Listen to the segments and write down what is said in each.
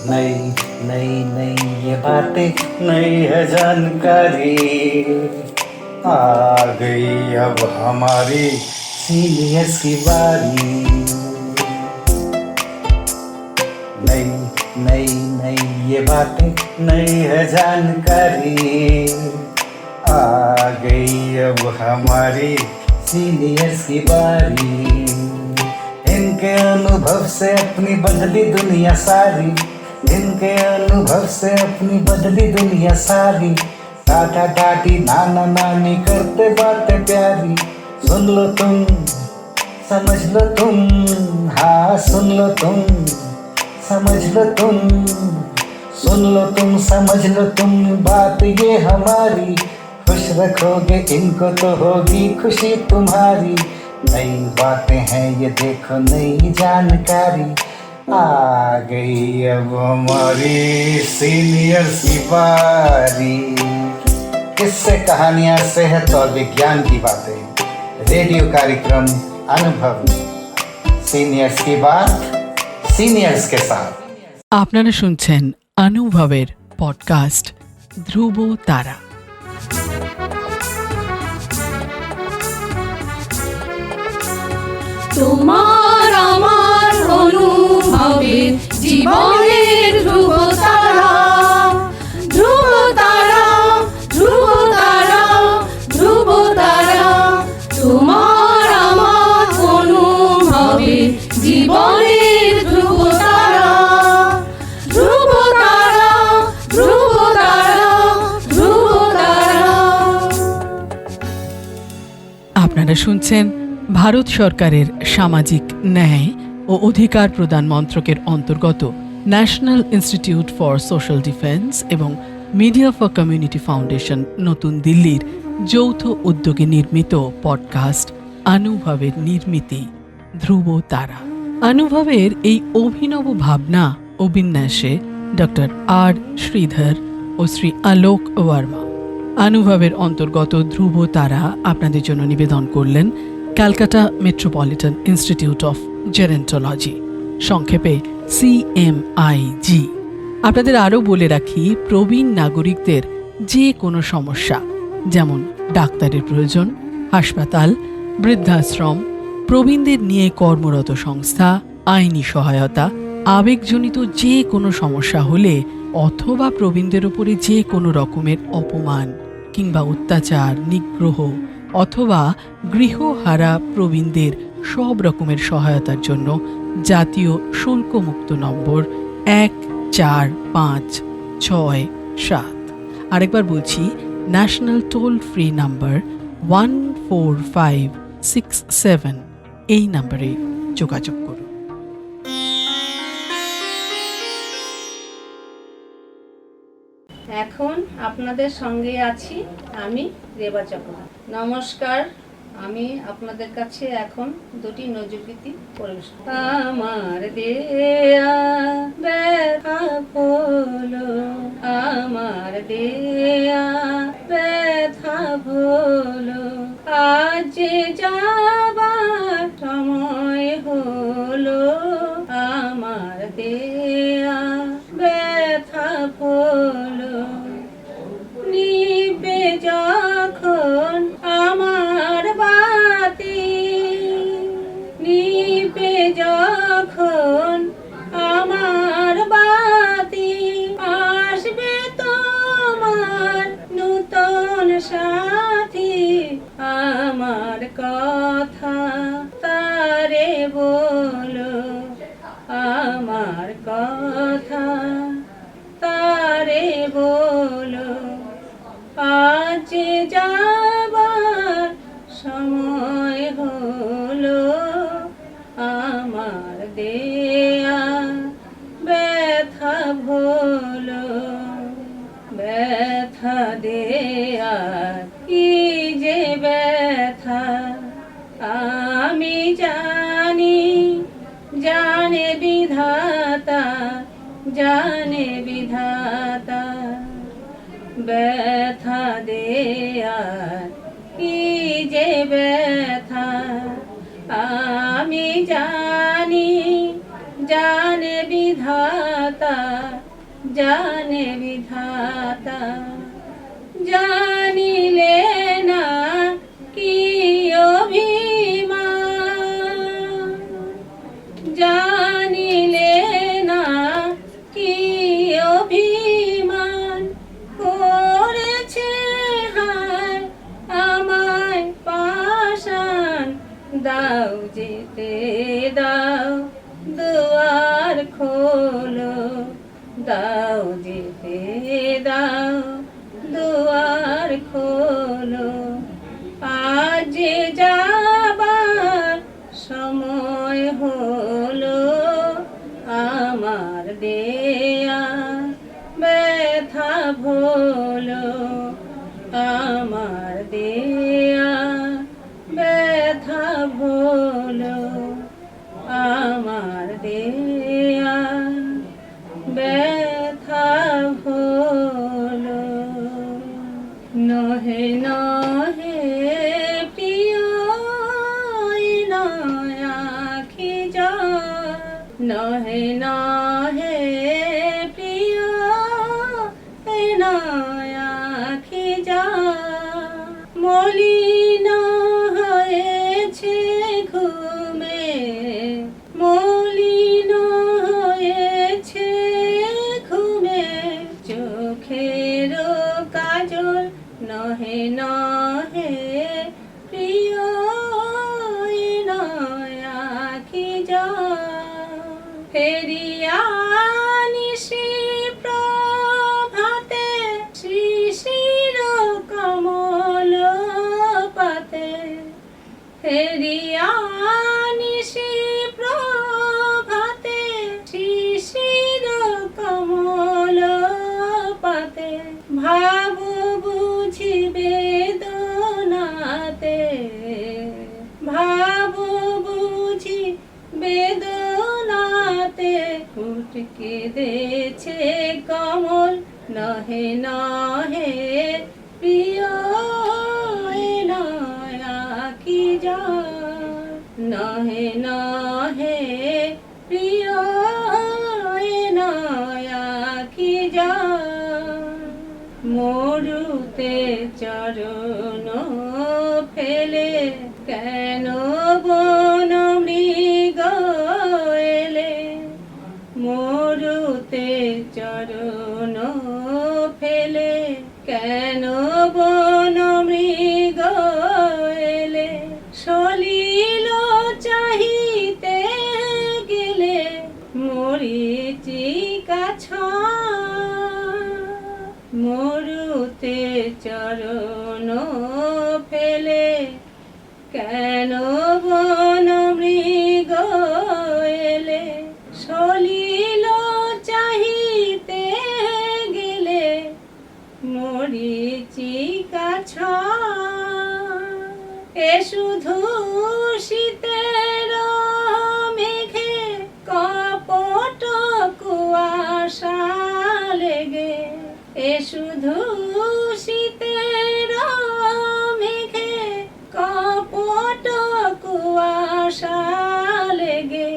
नई नई नई ये बातें नई है जानकारी, आ गई अब हमारी सीनियर्स की बारी। नई नई नई ये बातें नई है जानकारी, आ गई अब हमारी सीनियर्स की बारी। इनके अनुभव से अपनी बदली दुनिया सारी, इनके अनुभव से अपनी बदली दुनिया सारी। टाटा टाटी नाना नानी करते बातें प्यारी। सुन लो तुम, समझ लो तुम, हाँ सुन लो तुम, समझ लो तुम, सुन लो तुम, समझ लो तुम, बात ये हमारी। खुश रखोगे इनको तो होगी खुशी तुम्हारी। नई बातें हैं ये देखो नई जानकारी, आ गई अब हमारी सीनियर्स की बारी। किस्से कहानियां सेहत और विज्ञान की बातें, रेडियो कार्यक्रम अनुभव में सीनियर्स की बात सीनियर्स के साथ। আপনারা শুনছেন অনুভবের পডকাস্ট ধ্রুব তারা। তোমার আমার অনুভবের জীবনের ধ্রুব তারা, ধ্রুব তারা, ধ্রুব তারা, ধ্রুব তারা। তোমার আমার অনুভবের জীবনের ধ্রুব তারা, ধ্রুব তারা, ধ্রুব তারা, ধ্রুব তারা। আপনারা শুনছেন ভারত সরকারের সামাজিক ন্যায় ও অধিকার প্রদান মন্ত্রকের অন্তর্গত national institute for social defence এবং মিডিয়া ফর কমিউনিটি ফাউন্ডেশন নতুন দিল্লির যৌথ উদ্যোগে নির্মিত পডকাস্ট অনুভবের নির্মিতি ধ্রুব তারা। অনুভবের এই অভিনব ভাবনা ও বিন্যাসে ডক্টর আর শ্রীধর ও শ্রী আলোক ওয়ার্মা। অনুভবের অন্তর্গত ধ্রুব তারা আপনাদের জন্য নিবেদন করলেন Calcutta metropolitan institute of gerontology, সংক্ষেপে CMIG। আপনাদের আরও বলে রাখি, প্রবীণ নাগরিকদের যে কোনো সমস্যা, যেমন ডাক্তারের প্রয়োজন, হাসপাতাল, বৃদ্ধাশ্রম, প্রবীণদের নিয়ে কর্মরত সংস্থা, আইনি সহায়তা, আবেগজনিত যে কোনো সমস্যা হলে অথবা প্রবীণদের উপরে যে কোনো রকমের অপমান কিংবা অত্যাচার, নিগ্রহ অথবা গৃহহারা প্রবীণদের সব রকমের সহায়তার জন্য জাতীয় শুল্কমুক্ত নম্বর 145667। আরেকবার বলছি, ন্যাশনাল টোল ফ্রি নাম্বার 14567, এই নম্বরে যোগাযোগ করুন। এখন আপনাদের সঙ্গে আছি আমি রেবা চক্রবর্তী। নমস্কার, আমি আপনাদের কাছে এখন দুটি নজরগীতি পরিবেশ করব। আমার দেয়া ব্যথা হলো, আমার দেয়া ব্যথা হলো, আজ যাবার সময় হলো, আমার দেয়া ব্যথা হলো। নিবে যখন আমার বাতি, নিবে যখন আমার বাতি, আসবে তোমার নূতন সাথী, আমার কথা তারে বলো, আমার কথা তারে বলো, আজ যাবার সময় হলো, আমার দেয়া ব্যথা হলো। ব্যথা দেয়া কি যে ব্যথা আমি জানি, জানে বিধাতা, জানে বিধাতা। ব্যথা দেয়া কি যে ব্যথা আমি জানি, জানে বিধাতা। জানে বিধাতা, জানিলে না কি অভিমান, জানিলে না কি অভিমান করেছে হায় আমায় পাষাণ। দাও যেতে দাও দুয়ার খোলো, দাও যেতে দাও দুয়ার খোলো। আজ যে যাবার সময় হলো, আমার দেয়া ব্যথা ভোলো, আমার দেয়া ব্যথা ভোলো, আমার দেয়া ব্যথা ভোলো। নহে নহে প্রিয় নয় আখি জল, নহে নহে প্রিয় নয় আখি জল। মলিন হয়েছে ঘুমে, মলিন হয়েছে ঘুমে চোখের কাজল। নহে নহে প্রিয় নয় আখি জল। ফেরিয়া নিশি প্রভাতে শিশির কমল পাতে, ফেরিয়া নিশি প্রভাতে শিশির কমল পাতে। ভাব বুঝি বেদনাতে, ভাব বুঝি বেদনাতে ফুটকে দেছে কমল। নহে নহে প্রিয় নয় আখি জল, নহে নহে প্রিয় নয় আখি জল। মরুতে চরণ ফেলে কেন বন মৃগ এলে, মরুতে চরণ ফেলে কেন বন মৃগ এলে। সলিল চাহিতে গেলে মরিচিকা ছয়, মরুতে চরণ ফেলে কেন বন মৃগ এলে। সলিল চাহিতে গেলে মরিচিকা ছয়। এ শুধু শীতের মেঘে কপট কুয়াশা লেগে, এ শুধু শীতের মেঘে কপট কুয়াশা লেগে।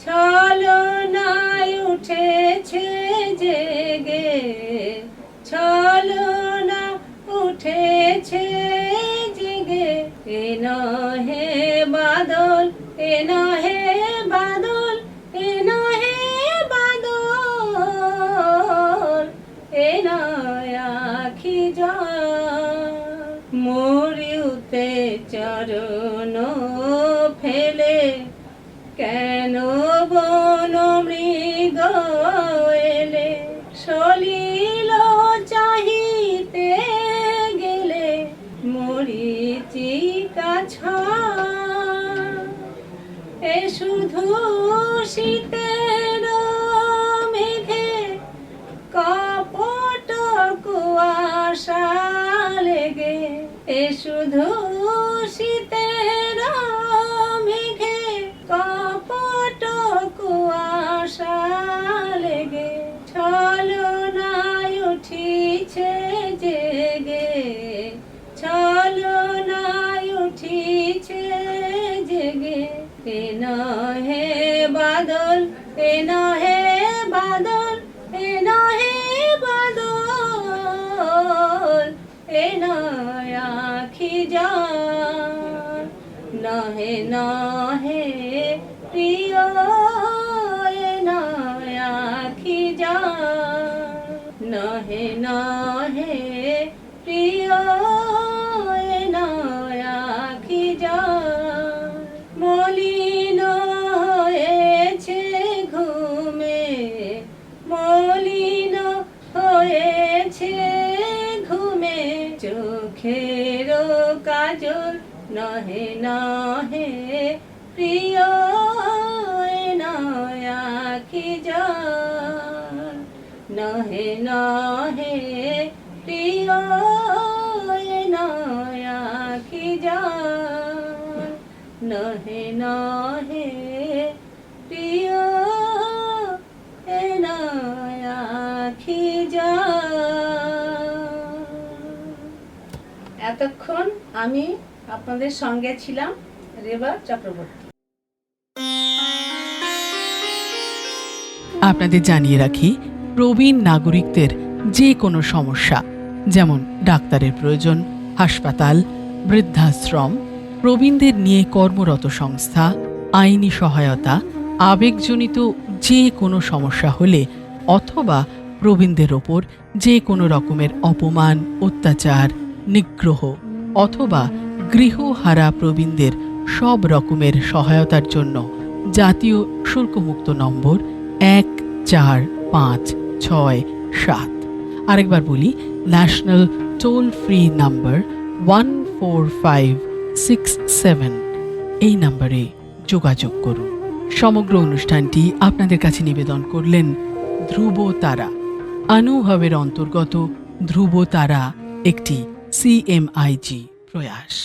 ছলনায় উঠেছে জেগে, ছলনা উঠেছে জেগে। এ নহে বাদল, এ নহে বাদল, এ নহে বাদল, এ নয় আখি জল। মরুতে চরণ ফেলে কেন বন মৃগ এলে। সলিল চাহিতে গেলে মরিচিকা ছয়। এ শুধু শীতের মেঘে কপট কুয়াশা লেগে, এ শুধু শীতের মেঘে কপট কুয়াশা লেগে। ছলনায় উঠিছে জেগে, ছলনায় উঠিছে জেগে। এ নহে বাদল, এ নহে বাদল, এ নহে যার নহে নহে প্রিয় এ নয় আখি যার নহে নহে প্রিয় এ নয় আখি যার মলিন হয়েছে ঘুমে মলিন হয়েছে ঘুমে চোখের কাজল নহে নহে প্রিয় এ নয় আখি যার নহে নহে প্রিয় এ নয় আখি যার নহে নহে প্রিয় এ নয় আখি যার। এতক্ষণ আমি আপনাদের সঙ্গে ছিলাম রেবা চক্রবর্তী। আপনাদের জানিয়ে রাখি, প্রবীণ নাগরিকদের যে কোনো সমস্যা, যেমন ডাক্তারের প্রয়োজন, হাসপাতাল, বৃদ্ধাশ্রম, প্রবীণদের নিয়ে কর্মরত সংস্থা, আইনি সহায়তা, আবেগজনিত যে কোনো সমস্যা হলে অথবা প্রবীণদের ওপর যে কোনো রকমের অপমান, অত্যাচার, নিগ্রহ অথবা গৃহহারা প্রবীণদের সব রকমের সহায়তার জন্য জাতীয় শুল্কমুক্ত নম্বর 145667। আরেকবার বলি, ন্যাশনাল টোল ফ্রি নাম্বার 14567। এই নম্বরে যোগাযোগ করুন। সমগ্র অনুষ্ঠানটি আপনাদের কাছে নিবেদন করলেন ধ্রুব তারা। অনুভবের অন্তর্গত ধ্রুব তারা একটি CMIG প্রয়াস।